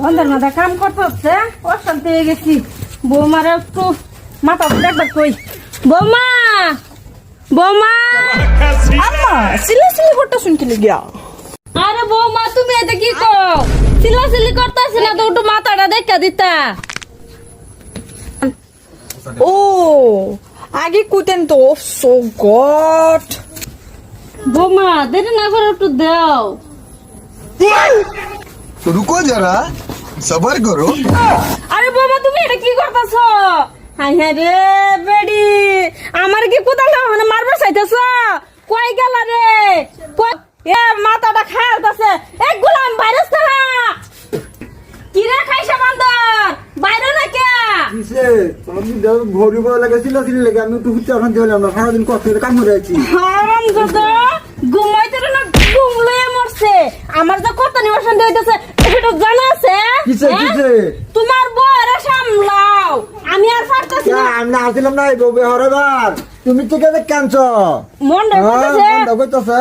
বন্ধের মাথা কাম করতে হচ্ছে, অশান্তি হয়ে গেছি। বৌমার একটু মাথা দেখবার কই। বৌমা, বৌমা, আম্মা সিলি করতে শুনতে গিয়া। আরে বৌমা তুমি এতে কি কর? চিল্লাচিল্লি করতেছি না তো, একটু মাথাটা দেখা দিতা। ও আগে কুতেন তো। So god. বৌমা দেরি না করে একটু দাও। तो रुको जरा सबर करो। আরে বৌমা তুমি এটা কি করতেছ? হাই হাই রে বেডি, আমার কি কোদাল মানে মারবার চাইতেছ? কই গেল রে? এ মাথাটা খালতাছে। এক গোলাম বাইরেস না। কি রে খাইছে বান্দর? বাইরে না কে? কিসে আমি ভরি বড় লাগাছিল লাগে আমি একটু হুচ্চা ওখান দিয়ে আমরা সারাদিন কষ্ট করে কাম করে আছি। হারাম দাদা ঘুমাইতে না, ঘুম লয়ে মরছে। আমার যে কত নিবাসন হইতেছে এটা জানা আছে? কিসে হ্যাঁ? কিসে তোমার বউরে সামলাও, আমি আর পারতাছি না। আমি না আসলাম না এই বউবে হরবার তুমি ঠিক আছে কাঁদছ মন ডাকতেছে কইতাছে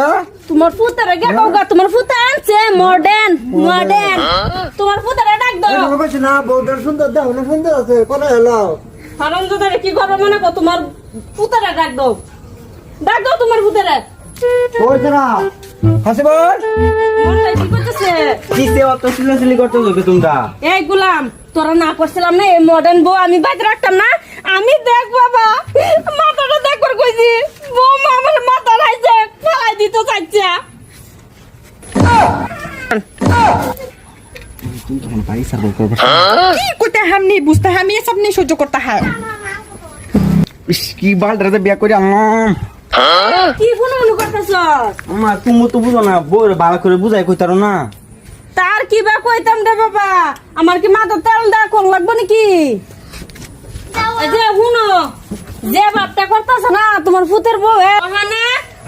তোমার পুতারে গেগা, তোমার পুতা আনছে মডার্ন মডার্ন। তোমার পুতারে ডাক দাও। আমি কইছি না বউটার সুন্দর দাও না সুন্দর আছে কোনে হলো হারাম দাদা কি করবে মনে কর? তোমার পুতারে ডাক দাও, ডাক দাও তোমার পুতারে। কইছ না হাসিবর মনটা কি করতেছে? কিসে অত সিলি করতে হবে তোমরা? এই গুলাম তোরা না করছিলাম না এই মডার্ন বউ আমি বাইরে রাখতাম না? আমি দেখ বাবা মাথাটা দেখবার কইছি, বৌমা আমার মাথা রাইছে ফেলাই দিতে চাইছে। কি কইতে হামনি বুঝতে আমি এসব নিয়ে সহ্য করতে হয়। কি বালটাতে বিয়া করে আনলাম। কি ফোন করতেছ? আমার তুমি তো বুঝো না, বউর ভালো করে বুঝাই কইতারো না। তার কি বা কইতাম রে বাবা, আমার কি মাথা তেল দেওয়া কোন লাগবো নাকি? এই যে শুনো, যে বাপটা করতেছ না তোমার ফুতের বউ ওখানে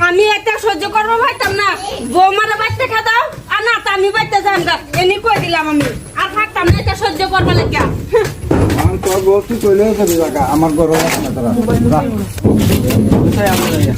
আমি একটা সহ্য করবো ভাইতাম না। বউ মারা বাইতে খা দাও আর না তা আমি বাইতে যাম গা, এমনি কই দিলাম আমি আর থাকতাম না, এটা সহ্য করবো নাকি? আমি তো বউ তুই কইলে জায়গা আমার গরম আছে না তোরা কোথায় আমরা যাই?